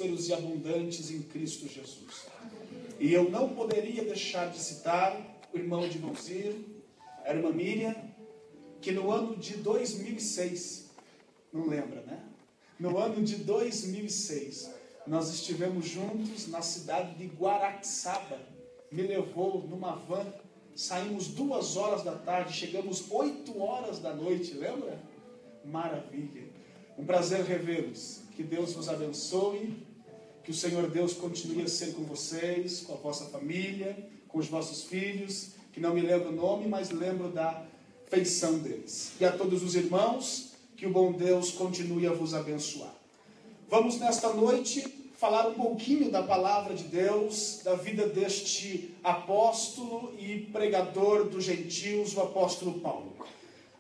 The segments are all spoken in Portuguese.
prósperos e abundantes em Cristo Jesus. E eu não poderia deixar de citar o irmão Dinozir, a irmã Miriam, que no ano de 2006, não lembra, né? No ano de 2006, nós estivemos juntos na cidade de Guaraxaba. Me levou numa van, saímos 2 horas da tarde, chegamos 8 horas da noite, lembra? Maravilha. Um prazer revê-los. Que Deus vos abençoe, que o Senhor Deus continue a ser com vocês, com a vossa família, com os vossos filhos, que não me lembro o nome, mas lembro da feição deles. E a todos os irmãos, que o bom Deus continue a vos abençoar. Vamos nesta noite falar um pouquinho da palavra de Deus, da vida deste apóstolo e pregador dos gentios, o apóstolo Paulo.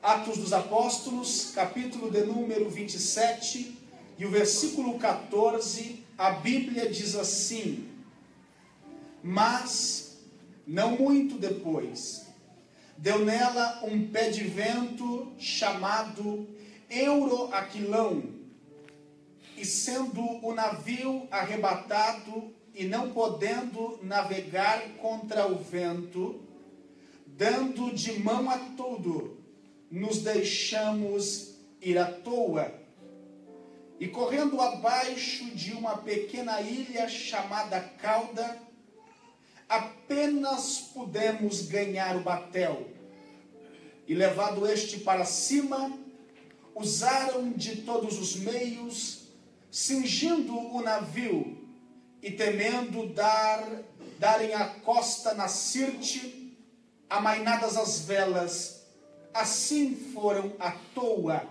Atos dos Apóstolos, capítulo de número 27, e o versículo 14, a Bíblia diz assim: mas, não muito depois, deu nela um pé de vento chamado Euroaquilão, e sendo o navio arrebatado e não podendo navegar contra o vento, dando de mão a tudo, nos deixamos ir à toa. E correndo abaixo de uma pequena ilha chamada Cauda, apenas pudemos ganhar o batel. E levado este para cima, usaram de todos os meios, cingindo o navio, e temendo darem a costa na Sirte, amainadas as velas, assim foram à toa.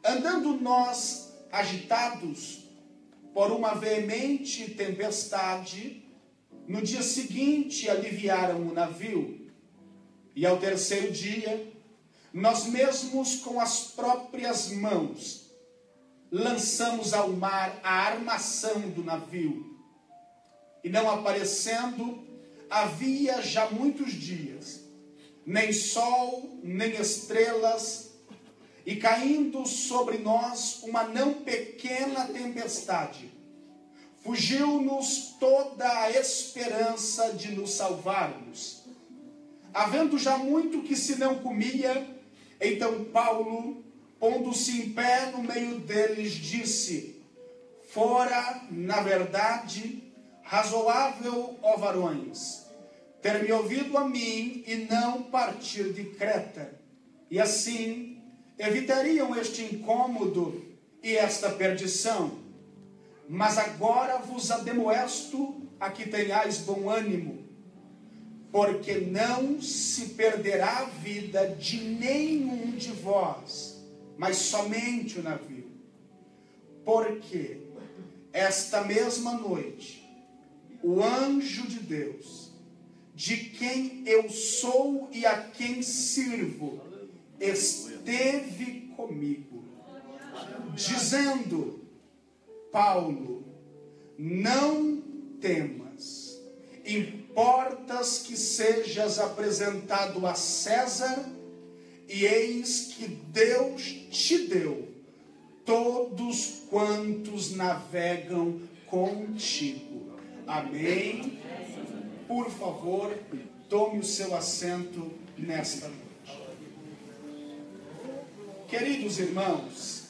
Andando nós agitados por uma veemente tempestade, no dia seguinte aliviaram o navio. E ao terceiro dia, nós mesmos com as próprias mãos lançamos ao mar a armação do navio. E não aparecendo, havia já muitos dias, nem sol, nem estrelas, e caindo sobre nós uma não pequena tempestade, fugiu-nos toda a esperança de nos salvarmos. Havendo já muito que se não comia, então Paulo, pondo-se em pé no meio deles, disse: fora, na verdade, razoável, ó varões, ter me ouvido a mim e não partir de Creta, e assim evitariam este incômodo e esta perdição. Mas agora vos ademoesto a que tenhais bom ânimo, porque não se perderá a vida de nenhum de vós, mas somente o navio. Porque esta mesma noite, o anjo de Deus, de quem eu sou e a quem sirvo, esteve comigo, dizendo: Paulo, não temas, importas que sejas apresentado a César, e eis que Deus te deu todos quantos navegam contigo. Amém? Por favor, tome o seu assento nesta noite. Queridos irmãos,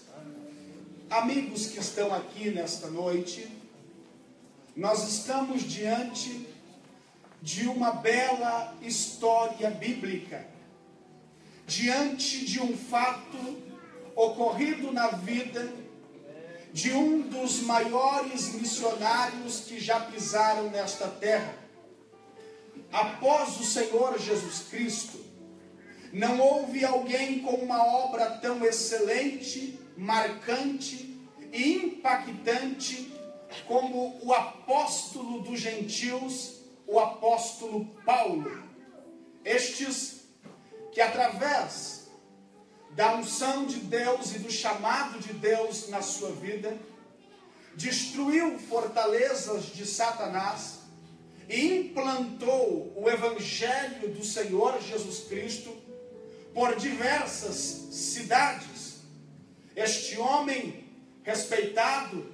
amigos que estão aqui nesta noite, nós estamos diante de uma bela história bíblica, diante de um fato ocorrido na vida de um dos maiores missionários que já pisaram nesta terra. Após o Senhor Jesus Cristo, não houve alguém com uma obra tão excelente, marcante e impactante como o apóstolo dos gentios, o apóstolo Paulo. Estes que através da unção de Deus e do chamado de Deus na sua vida, destruiu fortalezas de Satanás e implantou o evangelho do Senhor Jesus Cristo por diversas cidades. Este homem respeitado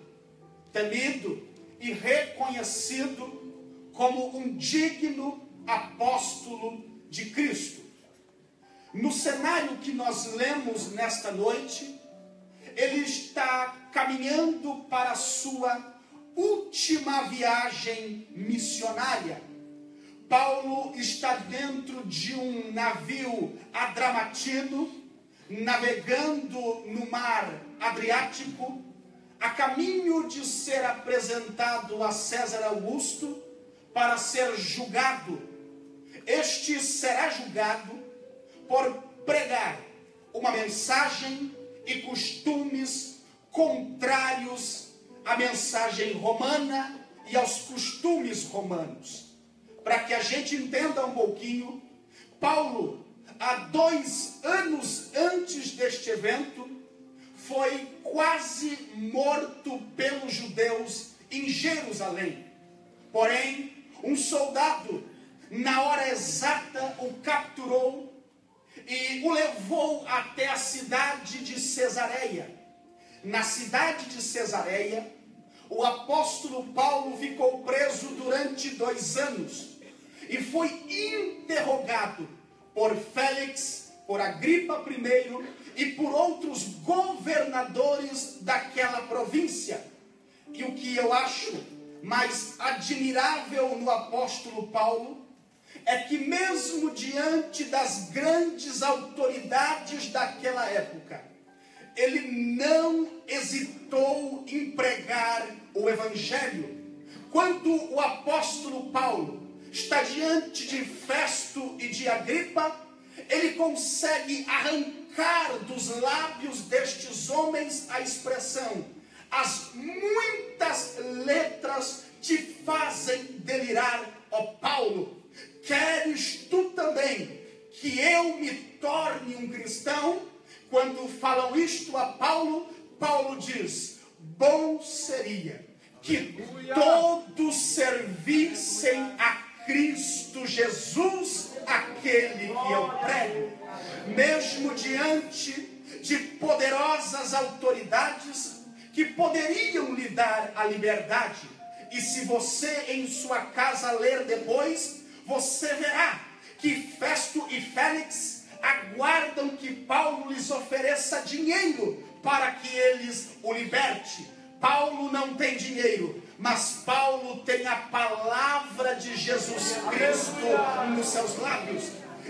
temido e reconhecido como um digno apóstolo de Cristo. No cenário que nós lemos nesta noite, ele está caminhando para a sua última viagem missionária. Paulo está dentro de um navio adramatino, navegando no mar Adriático, a caminho de ser apresentado a César Augusto para ser julgado. Este será julgado por pregar uma mensagem e costumes contrários à mensagem romana e aos costumes romanos. Para que a gente entenda um pouquinho, Paulo, há 2 anos antes deste evento, foi quase morto pelos judeus em Jerusalém. Porém, um soldado, na hora exata, o capturou e o levou até a cidade de Cesareia. Na cidade de Cesareia, o apóstolo Paulo ficou preso durante 2 anos e foi interrogado por Félix, por Agripa I e por outros governadores daquela província. E o que eu acho mais admirável no apóstolo Paulo é que mesmo diante das grandes autoridades daquela época, ele não hesitou em pregar o evangelho. Quando o apóstolo Paulo está diante de Festo e de Agripa, ele consegue arrancar dos lábios destes homens a expressão: as muitas letras te fazem delirar, ó Paulo. Queres tu também que eu me torne um cristão? Quando falam isto a Paulo, Paulo diz: bom seria que todos servissem a Cristo Jesus, aquele que eu prego. Mesmo diante de poderosas autoridades que poderiam lhe dar a liberdade. E se você em sua casa ler depois, você verá que Festo e Félix aguardam que Paulo lhes ofereça dinheiro para que eles o liberte. Paulo não tem dinheiro, mas Paulo tem a palavra de Jesus Cristo nos seus lábios.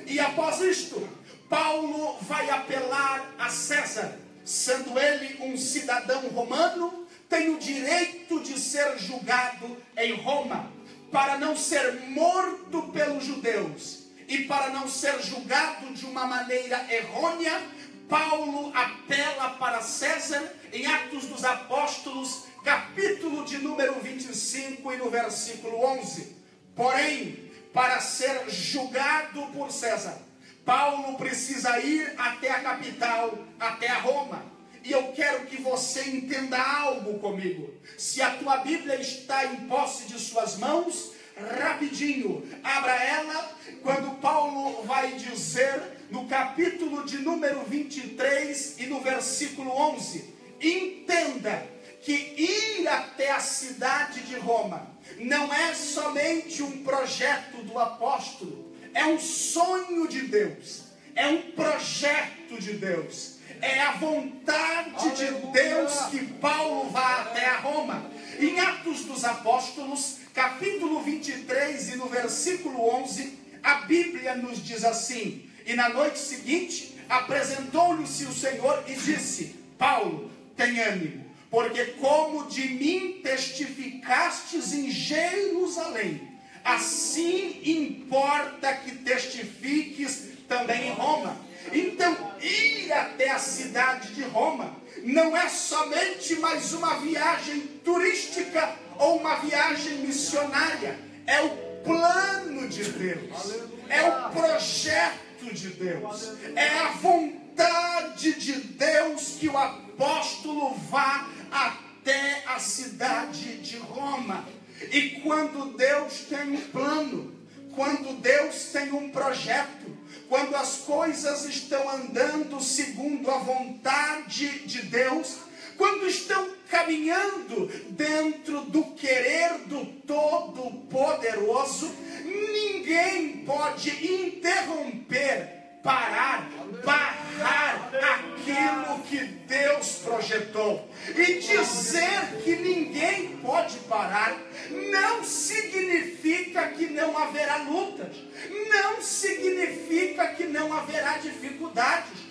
E após isto, Paulo vai apelar a César. Sendo ele um cidadão romano, tem o direito de ser julgado em Roma, para não ser morto pelos judeus e para não ser julgado de uma maneira errônea. Paulo apela para César em Atos dos Apóstolos, capítulo de número 25 e no versículo 11. Porém, para ser julgado por César, Paulo precisa ir até a capital, até a Roma. E eu quero que você entenda algo comigo. Se a tua Bíblia está em posse de suas mãos, rapidinho, abra ela, quando Paulo vai dizer no capítulo de número 23 e no versículo 11, entenda que ir até a cidade de Roma não é somente um projeto do apóstolo, é um sonho de Deus, é um projeto de Deus, é a vontade de Deus que Paulo vá até a Roma. Em Atos dos Apóstolos, capítulo 23 e no versículo 11, a Bíblia nos diz assim: e na noite seguinte apresentou-lhe-se o Senhor e disse: Paulo, tem ânimo, porque como de mim testificastes em Jerusalém, assim importa que testifiques também em Roma. Então, ir até a cidade de Roma não é somente mais uma viagem turística ou uma viagem missionária, é o plano de Deus, é o projeto de Deus, é a vontade de Deus que o apóstolo vá até a cidade de Roma. E quando Deus tem um plano, quando Deus tem um projeto, quando as coisas estão andando segundo a vontade de Deus, quando estão caminhando dentro do querer do Todo-Poderoso, ninguém pode interromper, parar, barrar aquilo que Deus projetou. E dizer que ninguém pode parar não significa que não haverá lutas, não significa que não haverá dificuldades,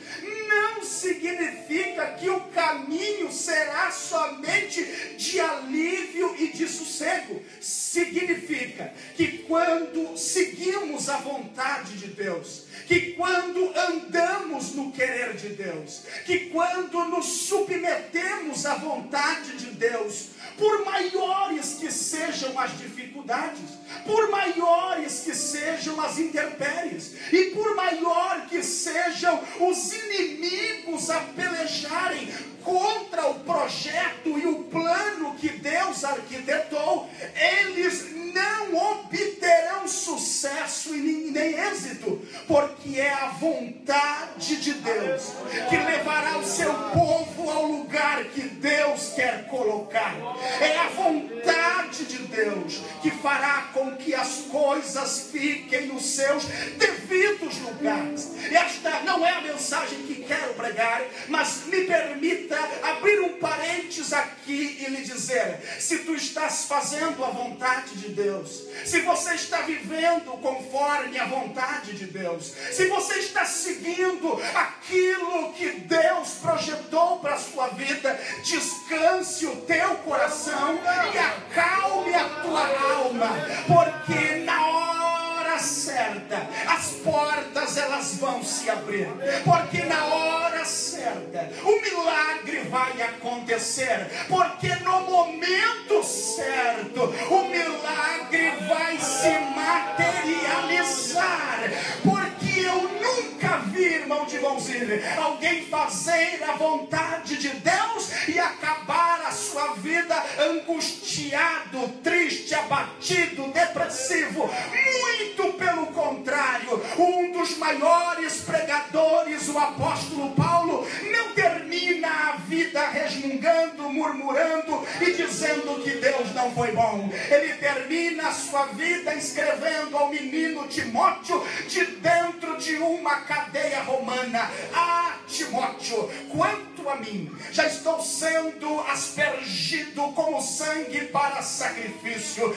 não significa que o caminho será somente de alívio e de sossego. Significa que quando seguimos a vontade de Deus, que quando andamos no querer de Deus, que quando nos submetemos à vontade de Deus, por maiores que sejam as dificuldades, por maiores que sejam as intempéries, e por maior que sejam os inimigos a pelejarem contra o projeto e o plano que Deus arquitetou, eles não obterão sucesso e nem êxito, porque é a vontade de Deus que levará o seu povo ao lugar que Deus quer colocar. É a vontade de Deus que fará com que as coisas fiquem nos seus devidos lugares. Esta não é a mensagem que quero pregar, mas me permita abrir um parênteses aqui e lhe dizer: se tu estás fazendo a vontade de Deus, se você está vivendo conforme a vontade de Deus, se você está seguindo aquilo que Deus projetou para a sua vida, descanse o teu coração e acalme a tua alma, porque na hora certa as portas elas vão se abrir, porque na hora certa o milagre vai acontecer, porque no momento certo o milagre vai se materializar, porque eu nunca vi, irmão de Bonzir, alguém fazer a vontade de Deus e acabar a sua vida angustiado, triste, abatido, depressivo. Muito pelo contrário, um dos maiores pregadores, o apóstolo Paulo, não termina a vida resmungando, murmurando e dizendo que Deus não foi bom. Ele termina a sua vida escrevendo ao menino Timóteo de dentro de uma cadeia romana: ah, Timóteo, quanto a mim, já estou sendo aspergido como sangue para sacrifício.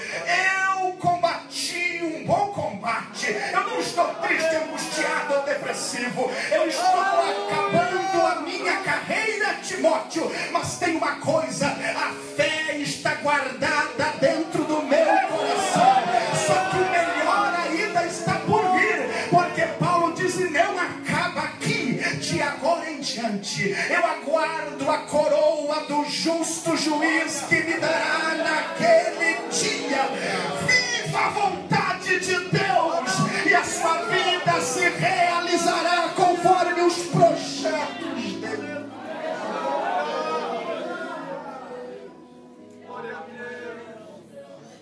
Eu combati um bom combate. Eu não estou triste, angustiado ou depressivo. Eu estou acabando a minha carreira, Timóteo. Mas tem uma coisa: a fé está guardada dentro do meu coração. Só que o melhor ainda está por vir, porque Paulo diz: e não acaba aqui. De agora em diante eu aguardo a coroa do justo juiz que me dará naquele dia. Viva a vontade de Deus e a sua vida se realizará conforme os projetos dele.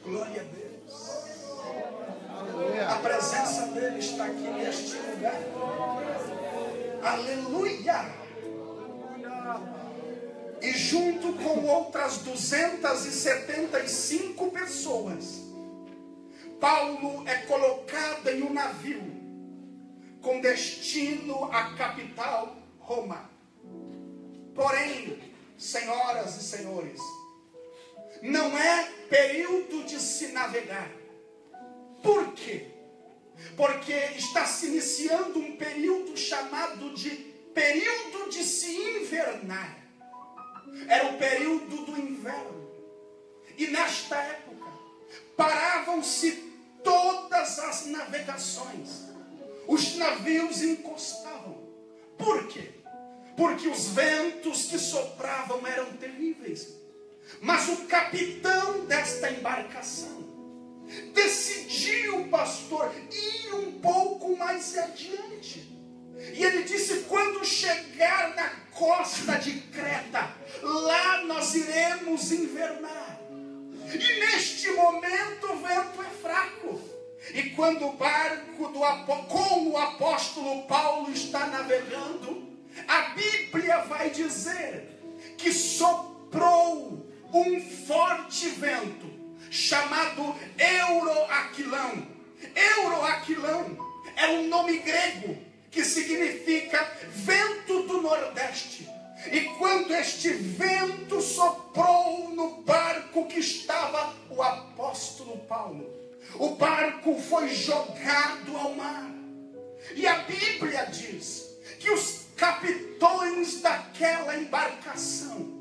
Glória a Deus. A presença dele está aqui neste lugar. Aleluia! E junto com outras 275 pessoas, Paulo é colocado em um navio com destino à capital Roma. Porém, senhoras e senhores, não é período de se navegar. Por quê? Porque está se iniciando um período chamado de período de se invernar. Era o período do inverno. E nesta época, paravam-se todas as navegações. Os navios encostavam. Por quê? Porque os ventos que sopravam eram terríveis. Mas o capitão desta embarcação decidiu, pastor, ir um pouco mais adiante. E ele disse: quando chegar na costa de Creta, lá nós iremos invernar. E neste momento o vento é fraco. E quando o barco com o apóstolo Paulo está navegando, a Bíblia vai dizer que soprou soprou um forte vento, chamado Euroaquilão. Euroaquilão é um nome grego que significa vento do Nordeste. E quando este vento soprou no barco que estava o apóstolo Paulo, o barco foi jogado ao mar. E a Bíblia diz que os capitões daquela embarcação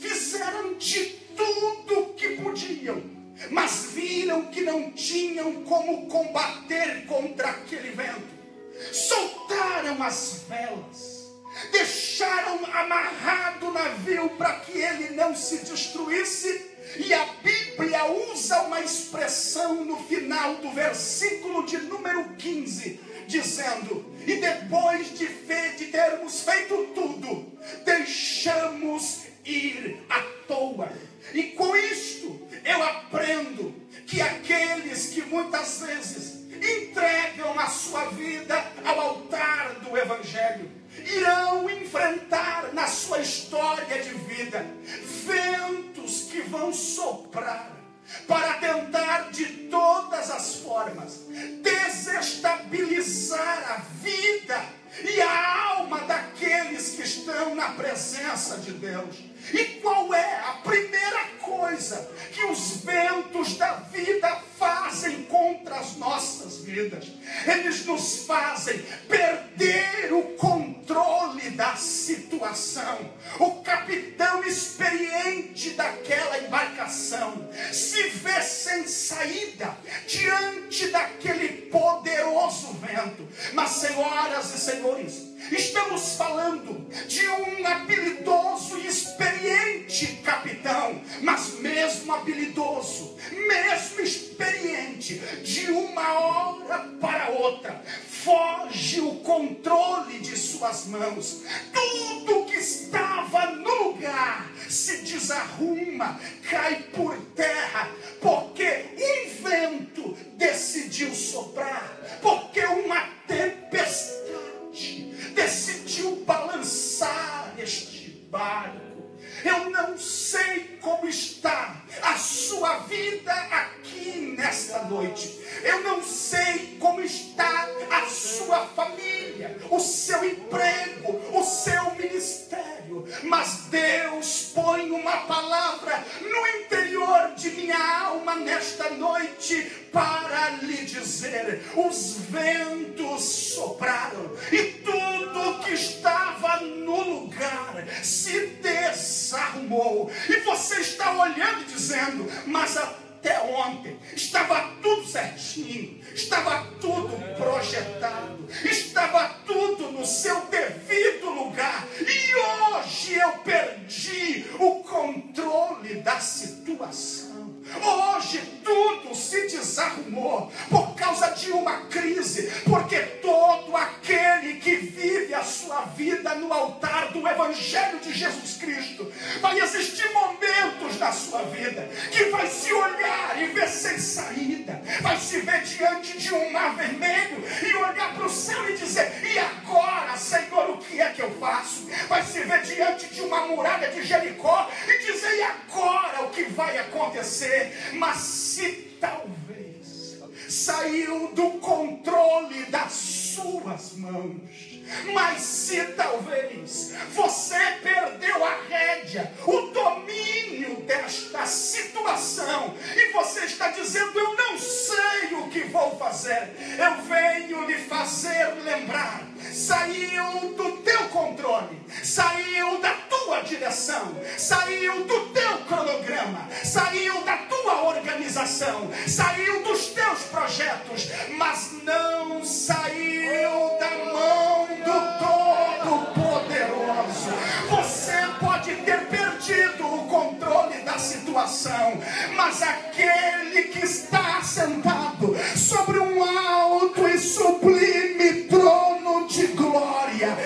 fizeram de tudo que podiam, mas viram que não tinham como combater contra aquele vento. Soltaram as velas, deixaram amarrado o navio para que ele não se destruísse. E a Bíblia usa uma expressão no final do versículo de número 15, dizendo: e depois de termos feito tudo, deixamos ir à toa. E com isto eu aprendo que aqueles que muitas vezes entregam a sua vida ao altar do Evangelho irão enfrentar na sua história de vida ventos que vão soprar para tentar de todas as formas desestabilizar a vida e a alma daqueles que estão na presença de Deus. E qual é a primeira coisa que os ventos da vida fazem contra as nossas vidas? Eles nos fazem perder o controle da situação. O capitão experiente daquela embarcação se vê sem saída diante daquele poderoso vento. Mas, senhoras e senhores, estamos falando de um habilidoso e experiente capitão, mas mesmo habilidoso, mesmo experiente, de uma hora para outra, foge o controle de suas mãos. Tudo que estava no lugar se desarruma, cai por terra, porque um vento decidiu soprar, porque uma tempestade decidiu balançar este barco. Eu não sei como está a sua vida aqui nesta noite. Eu não sei como está a sua família, o seu emprego, o seu ministério. Mas Deus põe uma palavra no interior de minha alma nesta noite para lhe dizer: os ventos sopraram e tudo que estava no lugar se desarmou. E você está olhando e dizendo: mas até ontem estava tudo certinho, estava tudo projetado, estava tudo no seu devido lugar, e hoje eu perdi o controle da situação. Hoje tudo se desarrumou por causa de uma crise, porque todo aquele que vive a sua vida no altar do Evangelho de Jesus Cristo, vai existir momentos na sua vida que vai se olhar e ver sem saída, vai se ver diante de um mar vermelho e olhar para o céu e dizer: e agora, Senhor, o que é que eu faço? Vai se ver diante de uma muralha de Jericó e dizer: e agora o que vai acontecer? Mas se talvez saiu do controle das suas mãos, mas se talvez você perdeu a rédea, o domínio desta situação, e você está dizendo: eu não sei o que vou fazer, eu venho lhe fazer lembrar: saiu do teu controle, saiu da tua direção, saiu do teu cronograma, saiu da tua organização, saiu dos teus projetos, mas não saiu da mão do Todo-Poderoso. Você pode ter perdido o controle da situação, mas aquele que está sentado sobre um alto e sublime trono de glória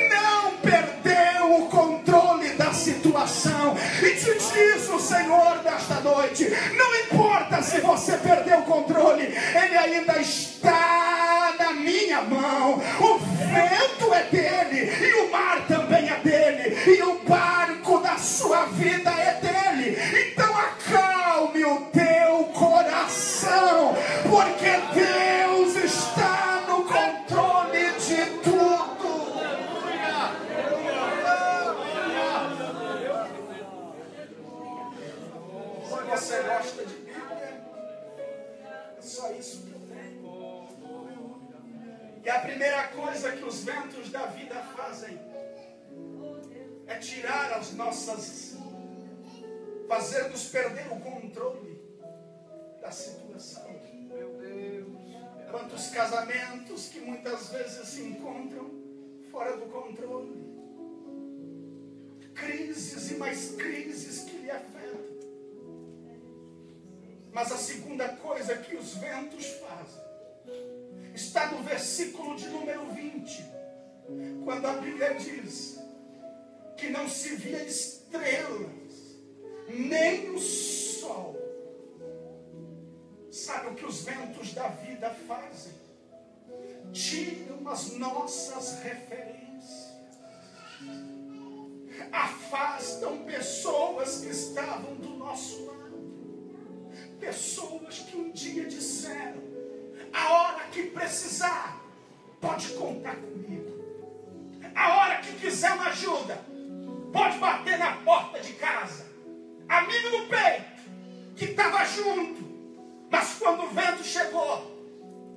não perdeu o controle da situação. E te diz o Senhor desta noite: não importa se você perdeu o controle, ele ainda está na minha mão. O vento é dele e o mar também é dele, e o barco da sua vida é Você gosta de Bíblia? É só isso que eu tenho. E a primeira coisa que os ventos da vida fazem é tirar as nossas, fazer-nos perder o controle da situação. Meu Deus. Quantos casamentos que muitas vezes se encontram fora do controle. Crises e mais crises que lhe afetam. Mas a segunda coisa que os ventos fazem está no versículo de número 20, quando a Bíblia diz que não se via estrelas, nem o sol. Sabe o que os ventos da vida fazem? Tiram as nossas referências, afastam pessoas que estavam do nosso lado, pessoas que um dia disseram: a hora que precisar, pode contar comigo. A hora que quiser uma ajuda, pode bater na porta de casa. Amigo do peito, que estava junto, mas quando o vento chegou,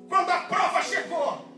quando a prova chegou,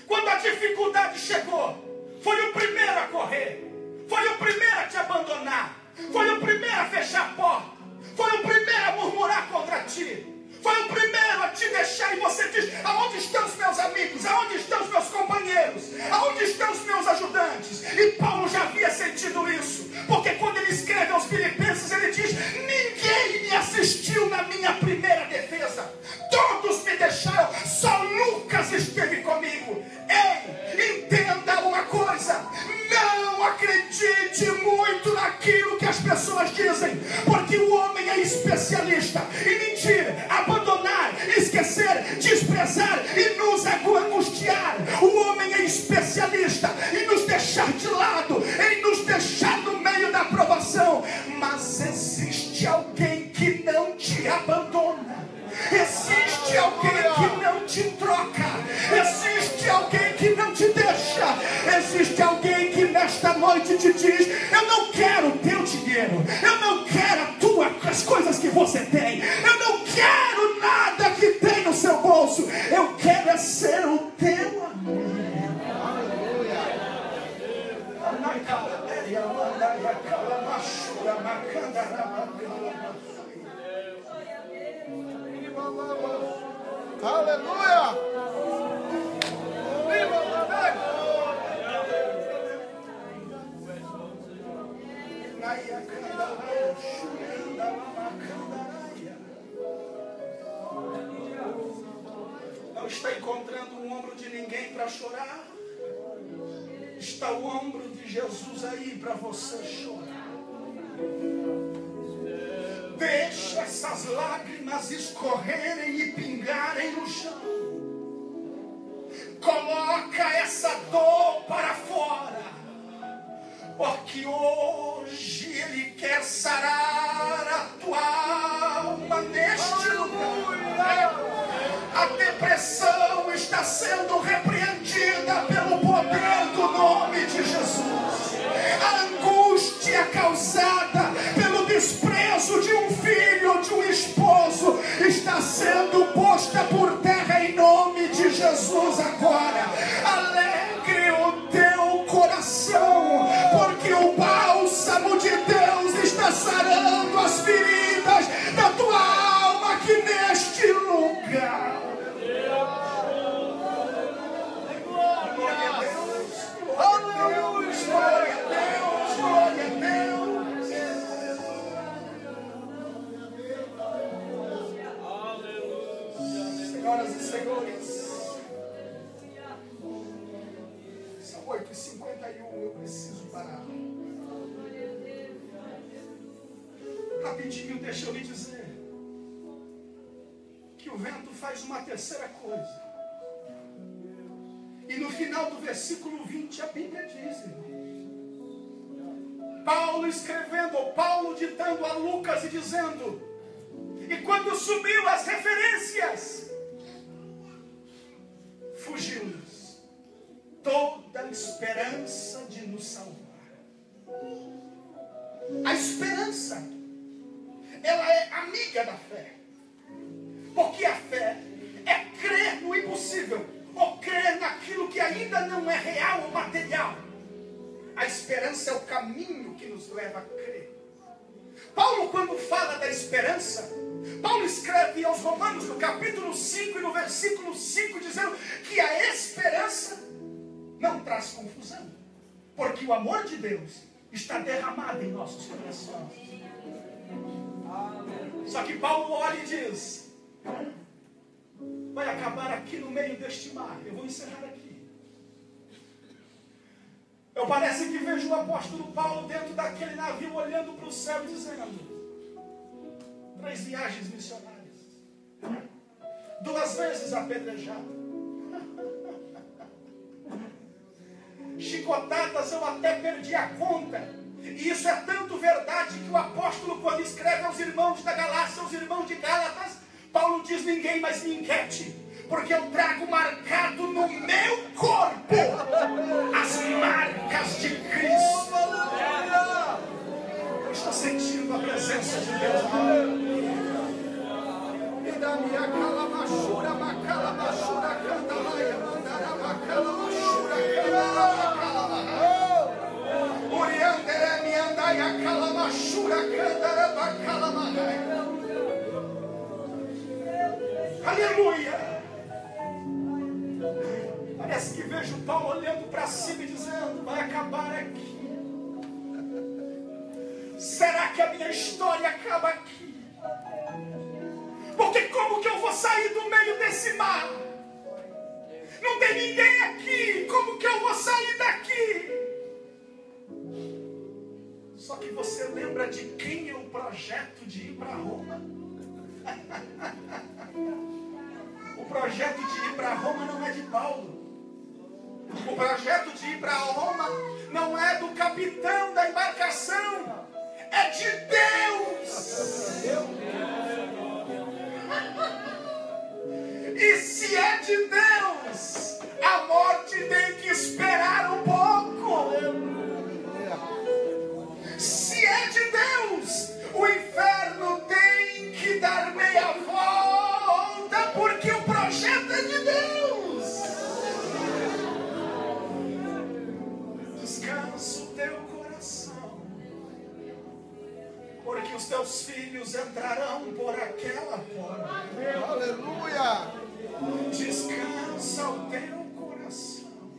quando a dificuldade chegou, foi o primeiro a correr, foi o primeiro a te abandonar, foi o primeiro a fechar a porta, foi o primeiro a murmurar contra ti, foi o primeiro a te deixar. E você diz: aonde estão os meus amigos? Aonde estão os meus companheiros? Aonde estão os meus ajudantes? E Paulo já havia sentido isso, porque quando ele escreve aos Filipenses, ele diz: ninguém me assistiu na minha primeira defesa, todos me deixaram, só Lucas esteve comigo. Ei, entenda uma coisa: não acredite muito naquilo que as pessoas dizem, porque o homem é especialista em mentir, abandonar, esquecer, desprezar e nos angustiar. O homem é especialista em nos deixar de lado, em nos deixar no meio da provação. Mas existe alguém que não te abandona, existe alguém que não te troca, existe alguém que não te deixa, existe alguém que nesta noite te diz: eu não quero o teu dinheiro, eu não quero as coisas que você tem, eu não quero nada que tem no seu bolso, eu quero é ser o teu amigo. Aleluia! Não está encontrando um ombro de ninguém para chorar. Está o ombro de Jesus aí para você chorar. Deixa essas lágrimas escorrerem e pingarem no chão. Coloca essa dor para fora, porque hoje Ele quer sarar a tua alma neste lugar. A depressão está sendo repreendida pelo poder do nome de Jesus. A angústia causada pelo desprezo de um filho ou de um esposo está sendo posta por terra em nome de Jesus agora. Alegre o teu coração, porque o bálsamo de Deus está sarando as feridas da tua alma aqui neste lugar. Glória a Deus, glória a Deus, glória a Deus. Senhoras e senhores, são 8h51, eu preciso parar. Rapidinho, deixa eu lhe dizer que o vento faz uma terceira coisa. E no final do versículo 20 a Bíblia diz, Paulo escrevendo, ou Paulo ditando a Lucas e dizendo: e quando subiu as referências, fugiu-nos toda a esperança de nos salvar. A esperança, ela é a amiga da fé. Porque a fé é crer no impossível, ou crer naquilo que ainda não é real ou material. A esperança é o caminho que nos leva a crer. Paulo, quando fala da esperança, Paulo escreve aos Romanos, no capítulo 5 e no versículo 5, dizendo que a esperança não traz confusão, porque o amor de Deus está derramado em nossos corações. Só que Paulo olha e diz: vai acabar aqui no meio deste mar. Eu vou encerrar aqui. Eu parece que vejo o apóstolo Paulo dentro daquele navio olhando para o céu e dizendo: 3 viagens missionárias, 2 vezes apedrejado, chicotadas eu até perdi a conta. E isso é tanto verdade que o apóstolo, quando escreve aos irmãos da Galácia, aos irmãos de Gálatas, Paulo diz: ninguém mais me inquiete, porque eu trago marcado no meu corpo as marcas de Cristo. Eu estou sentindo a presença de Deus. Aleluia! Parece que vejo Paulo olhando para cima e dizendo: vai acabar aqui. Será que a minha história acaba aqui? Porque como que eu vou sair do meio desse mar? Não tem ninguém aqui. Como que eu vou sair daqui? Só que você lembra de quem é o projeto de ir para Roma? O projeto de ir para Roma não é de Paulo. O projeto de ir para Roma não é do capitão da embarcação. É de Deus. E se é de Deus, a morte tem que esperar um pouco. Se é de Deus, o inferno tem que dar meia volta, porque o projeto é de Deus. Descansa o teu coração, porque os teus filhos entrarão por aquela porta. Aleluia! Descansa o teu coração,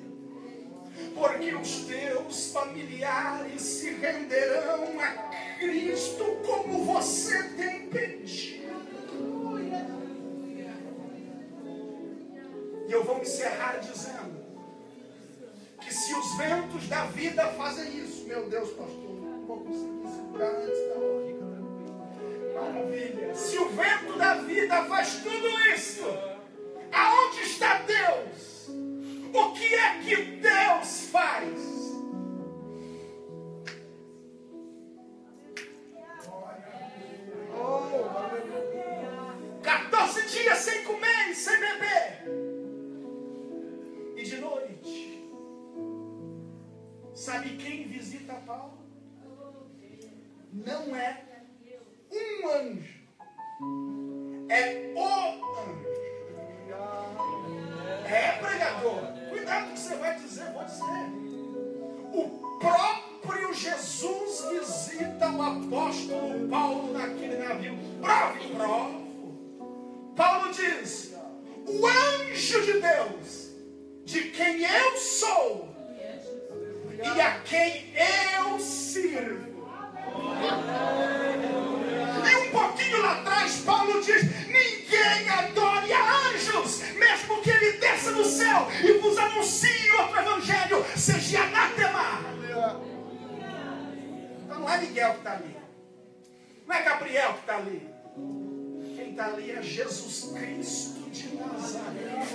porque os teus familiares se renderão a Cristo como você tem pedido. E eu vou encerrar dizendo que se os ventos da vida fazem isso, meu Deus, pastor, não vou conseguir segurar antes da hora. Maravilha! Se o vento da vida faz tudo isso, aonde está Deus? O que é que Deus faz? 14 dias sem comer e sem beber. E de noite, sabe quem visita Paulo? Não é um anjo, é o anjo. É, pregador, cuidado com o que você vai dizer, vou dizer. O próprio Jesus visita o apóstolo Paulo naquele navio. Provo. Paulo diz: o anjo de Deus, de quem eu sou e a quem eu sirvo. E um pouquinho lá atrás, Paulo diz: ninguém adore a anjos, mesmo que ele desça do céu e vos anuncie outro evangelho, seja anátema. Então não é Miguel que está ali, não é Gabriel que está ali. Quem está ali é Jesus Cristo de Nazaré.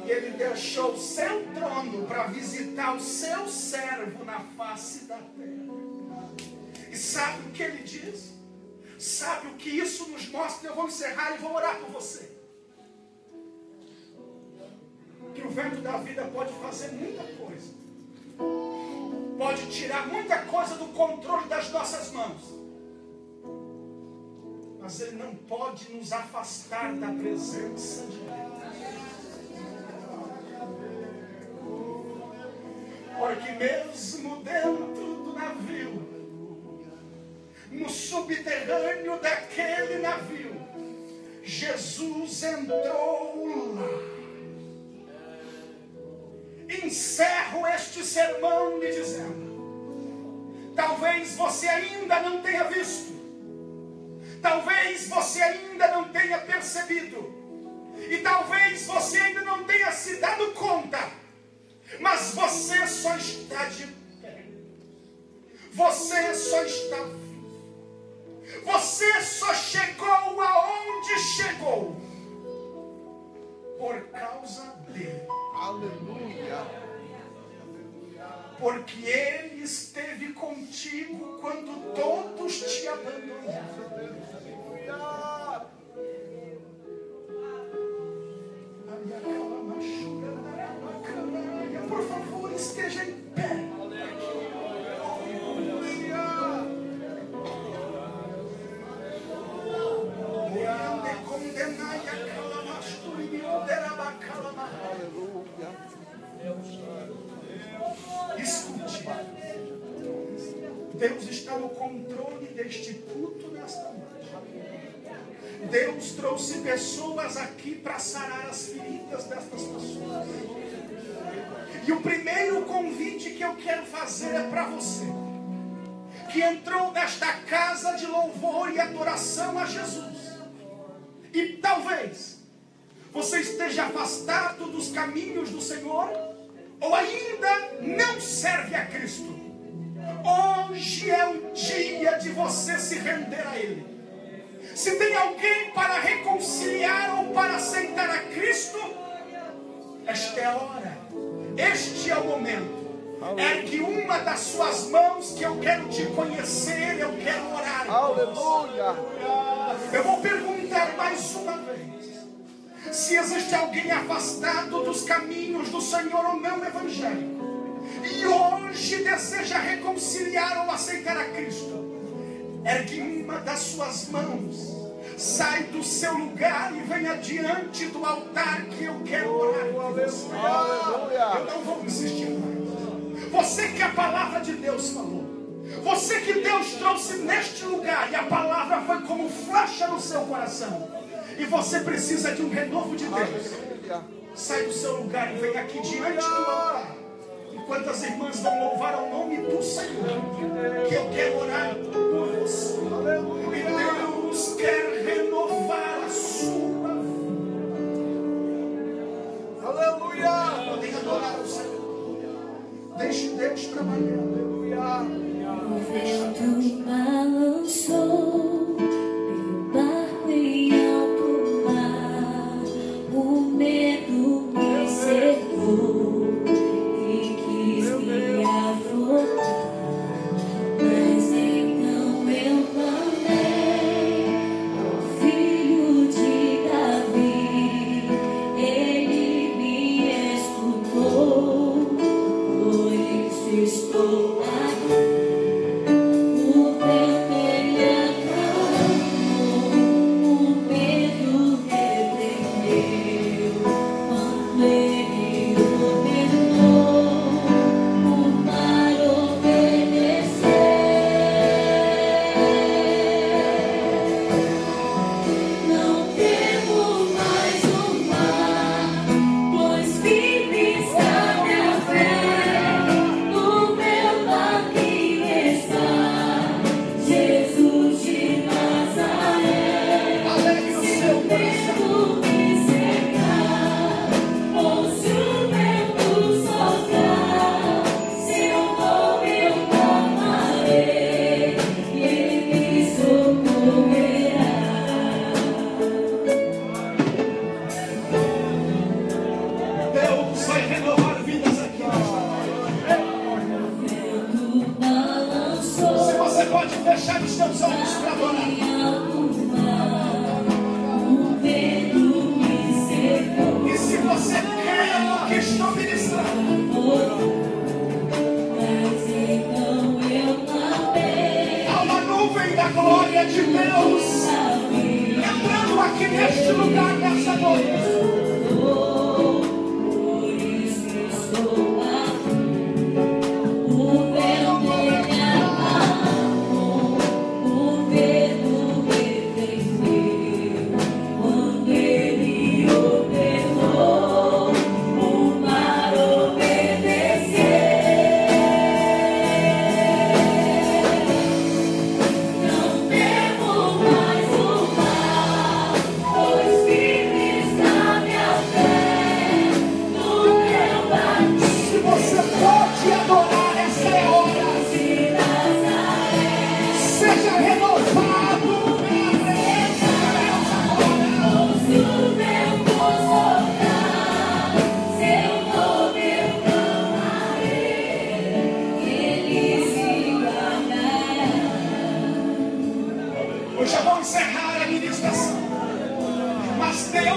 E ele deixou o seu trono para visitar o seu servo na face da terra. E sabe o que ele diz? Sabe o que isso nos mostra? Eu vou encerrar e vou orar por você. Que o vento da vida pode fazer muita coisa. Pode tirar muita coisa do controle das nossas mãos. mas ele não pode nos afastar da presença de Deus. Porque mesmo dentro do navio, no subterrâneo daquele navio, Jesus entrou lá. Encerro este sermão lhe dizendo: talvez você ainda não tenha visto, talvez você ainda não tenha percebido, e talvez você ainda não tenha se dado conta, mas você só está de pé, você só está vivo, você só chegou aonde chegou por causa dele. Aleluia. Porque ele esteve contigo quando todos te abandonaram. Por favor, esteja em pé. Escute, Deus está no controle deste culto nesta noite. Deus trouxe pessoas aqui para sarar as feridas destas pessoas. E o primeiro convite que eu quero fazer é para você, que entrou nesta casa de louvor e adoração a Jesus. E talvez você esteja afastado dos caminhos do Senhor, ou ainda não serve a Cristo. Hoje é o dia de você se render a Ele. Se tem alguém para reconciliar ou para aceitar a Cristo, esta é a hora, este é o momento. Ergue uma das suas mãos que eu quero te conhecer, eu quero orar. Aleluia. Eu vou perguntar mais uma vez: se existe alguém afastado dos caminhos do Senhor ou não evangélico, e hoje deseja reconciliar ou aceitar a Cristo, ergue uma das suas mãos, sai do seu lugar e venha diante do altar que eu quero orar por você. Eu não vou insistir mais. Você que a palavra de Deus falou, você que Deus trouxe neste lugar e a palavra foi como flecha no seu coração, e você precisa de um renovo de Deus, sai do seu lugar e vem aqui diante do altar, enquanto as irmãs vão louvar ao nome do Senhor, que eu quero orar por você. E Deus quer renovar a sua vida. Aleluia. Podem adorar o Senhor. Deixe Deus trabalhar. O vento balançou meu barco em alto mar, o medo me cercou e quis me afundar, mas então eu clamei ao Filho de Davi, ele me escutou, por isso estou aqui. O vento ele acalmou, o medo repreendeu, quando ele ordenou, o mar obedeceu. Não temo mais o mar, pois firme está minha fé, no meu barquinho está Jesus de Nazaré. Alegre o Se seu o coração. vento me cercar, ou se o vento soprar, se eu vou eu clamarei, e Ele me socorrerá. Deus vai renovar vidas aqui. O vento balançou Se você pode fechar os seus olhos para adorar. em alto mar, o medo me cercou. E se você crê no que estou ministrando, Mas então eu clamei há uma nuvem da glória de Deus a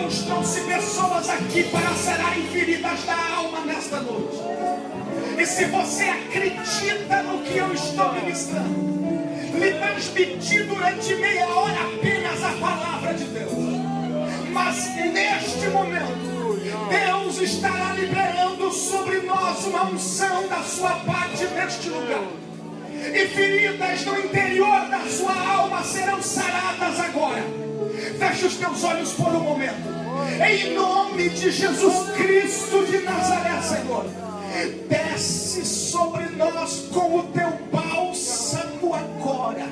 Deus trouxe pessoas aqui para sararem feridas da alma nesta noite. E se você acredita no que eu estou ministrando, lhe transmiti durante meia hora apenas a palavra de Deus. Mas neste momento, Deus estará liberando sobre nós uma unção da sua parte neste lugar. E feridas no interior da sua alma serão saradas agora. Feche os teus olhos por um momento. Em nome de Jesus Cristo de Nazaré, Senhor, desce sobre nós com o teu bálsamo agora.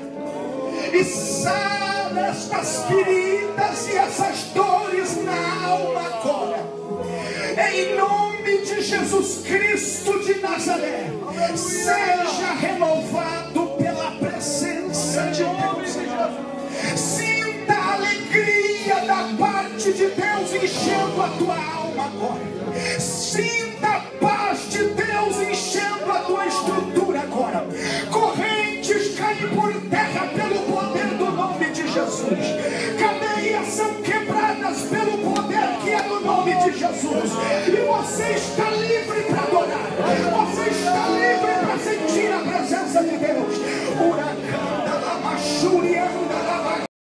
E sara estas feridas e essas dores na alma agora. Em nome de Jesus Cristo de Nazaré, seja renovado pela presença de Deus. Sinta a alegria da parte de Deus enchendo a tua alma agora. Sinta a paz de Deus enchendo a tua estrutura agora. Correntes caem por terra pelo poder do nome de Jesus. Cadeias são quebradas pelo poder que é no nome de Jesus. E você está